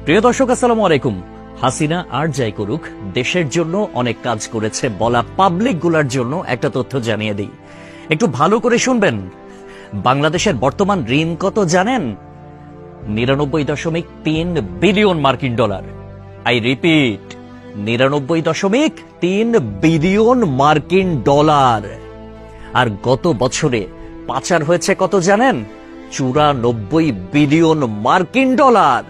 প্রিয় দর্শক, আসসালামু আলাইকুম। হাসিনা আর যাই করুক, দেশের জন্য অনেক কাজ করেছে বলা পাবলিক গুলার জন্য একটা তথ্য জানিয়ে দিই, একটু ভালো করে শুনবেন। বাংলাদেশের বর্তমান ঋণ কত জানেন? 99.3 বিলিয়ন মার্কিন ডলার। আই রিপিট, 99.3 বিলিয়ন মার্কিন ডলার। আর গত বছরে পাচার হয়েছে কত জানেন? 94 বিলিয়ন মার্কিন ডলার।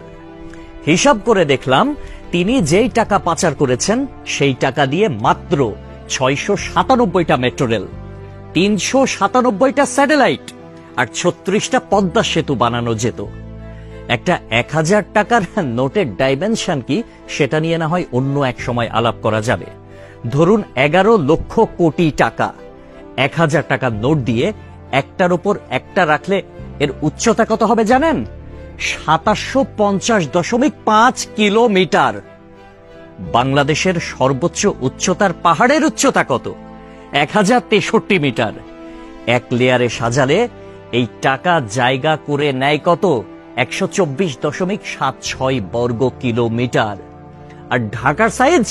হিসাব করে দেখলাম, তিনি যেই টাকা পাচার করেছেন সেই টাকা দিয়ে মাত্র 697টা মেট্রো রেল, 397টা স্যাটেলাইট আর 36টা পদ্মা সেতু বানানো যেত। একটা 1000 টাকার নোটের ডাইমেনশন কি, সেটা নিয়ে না হয় অন্য এক সময় আলাপ করা যাবে। ধরুন 11 লক্ষ কোটি টাকা 1000 টাকার নোট দিয়ে একটার উপর একটা রাখলে এর উচ্চতা কত হবে জানেন? 2750.5 কিলোমিটার। বাংলাদেশের সর্বোচ্চ উচ্চতার পাহাড়ের উচ্চতা কত? 1063 মিটার। এক লেয়ারে সাজালে এই টাকা জায়গা করে নেয় কত? 124.76 বর্গ কিলোমিটার। আর ঢাকার সাইজ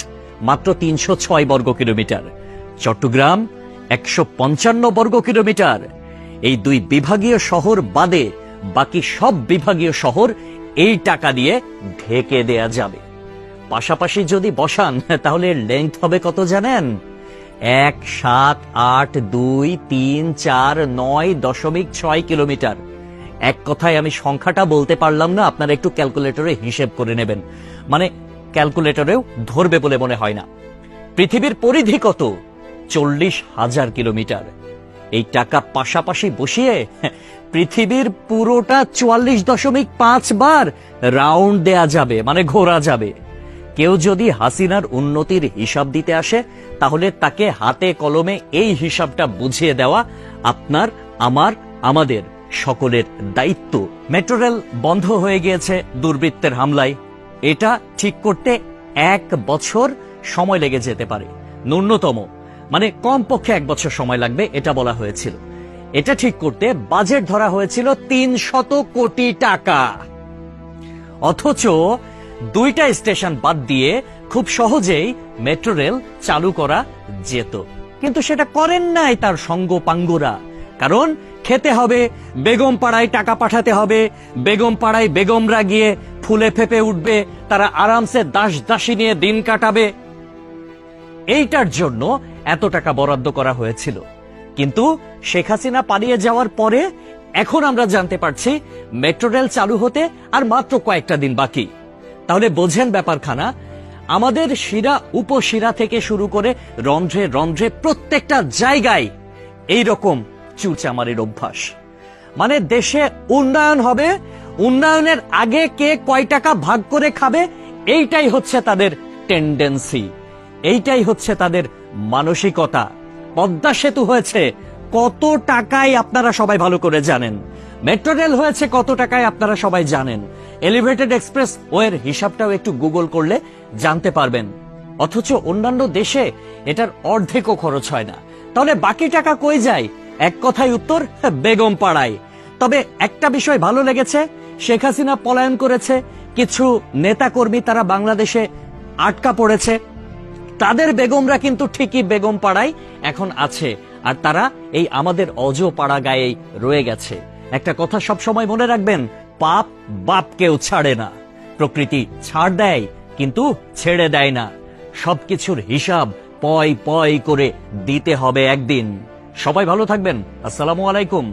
মাত্র 306 বর্গ কিলোমিটার, চট্টগ্রাম 155 বর্গ কিলোমিটার। এই দুই বিভাগীয় শহর বাদে বাকি সব বিভাগীয় শহর এই টাকা দিয়ে ঢেকে দেয়া যাবে। পাশাপাশি যদি বসান তাহলে লেংথ হবে কত জানেন? 1782349.6 কিলোমিটার। এক কথায় আমি সংখ্যাটা বলতে পারলাম না, আপনারা একটু ক্যালকুলেটরে হিসেব করে নেবেন, মানে ক্যালকুলেটরেও ধরবে বলে মনে হয় না। পৃথিবীর পরিধি কত? 40,000 কিলোমিটার। এই টাকা পাশাপাশি বসিয়ে পৃথিবীর পুরোটা 44.5 বার রাউন্ড দেয়া যাবে, মানে ঘোরা যাবে। কেউ যদি হাসিনার উন্নতির হিসাব দিতে আসে, তাহলে তাকে হাতে কলমে এই হিসাবটা বুঝিয়ে দেওয়া আপনার, আমার, আমাদের সকলের দায়িত্ব। মেট্রো রেল বন্ধ হয়ে গিয়েছে দুর্বৃত্তের হামলায়। এটা ঠিক করতে 1 বছর সময় লেগে যেতে পারে, ন্যূনতম, মানে কমপক্ষে 1 বছর সময় লাগবে এটা বলা হয়েছিল। এটা ঠিক করতে বাজেট ধরা হয়েছিল 300 কোটি টাকা। অথচ 2টা স্টেশন বাদ দিয়ে খুব সহজেই মেট্রো রেল চালু করা যেত, কিন্তু সেটা করেন নাই তার সঙ্গপাঙ্গরা। কারণ খেতে হবে, বেগম পাড়ায় টাকা পাঠাতে হবে, বেগম পাড়ায় বেগমরা গিয়ে ফুলে ফেপে উঠবে, তারা আরামসে দাস দাসী নিয়ে দিন কাটাবে। এইটার জন্য এত টাকা বরাদ্দ করা হয়েছিল। কিন্তু শেখ হাসিনা পালিয়ে যাওয়ার পরে এখন আমরা জানতে পারছি মেট্রো রেল চালু হতে আর মাত্র কয়েকটা দিন বাকি। তাহলে বোঝেন ব্যাপারখানা। আমাদের শিরা উপশিরা থেকে শুরু করে রন্ধ্রে রন্ধ্রে প্রত্যেকটা জায়গায় এইরকম চুরচামারির অভ্যাস। মানে দেশে উন্নয়ন হবে, উন্নয়নের আগে কে কয় টাকা ভাগ করে খাবে, এইটাই হচ্ছে তাদের টেন্ডেন্সি, এইটাই হচ্ছে তাদের মানসিকতা। পদ্মা সেতু হয়েছে কত টাকায় আপনারা সবাই ভালো করে জানেন। মেট্রো রেল হয়েছে কত টাকায় আপনারা সবাই জানেন। এলিভেটেড এক্সপ্রেস ওয়ের হিসাবটাও একটু গুগল করলে জানতে পারবেন। অথচ অন্যান্য দেশে এটার অর্ধেকও খরচ হয় না। তাহলে বাকি টাকা কই যায়? এক কথায় উত্তর, বেগম পাড়ায়। তবে একটা বিষয় ভালো লেগেছে, শেখ হাসিনা পলায়ন করেছে, কিছু নেতাকর্মী তারা বাংলাদেশে আটকা পড়েছে, তাদের বেগমরা কিন্তু ঠিকই বেগম পাড়ায় এখন আছে, আর তারা এই আমাদের অজপাড়া গায়েই রয়ে গেছে। একটা কথা সব সময় মনে রাখবেন, পাপ বাপকেও ছাড়ে না। প্রকৃতি ছাড় দেয় কিন্তু ছেড়ে দেয় না। সবকিছুর হিসাব পয় পয় করে দিতে হবে একদিন। সবাই ভালো থাকবেন। আসসালামু আলাইকুম।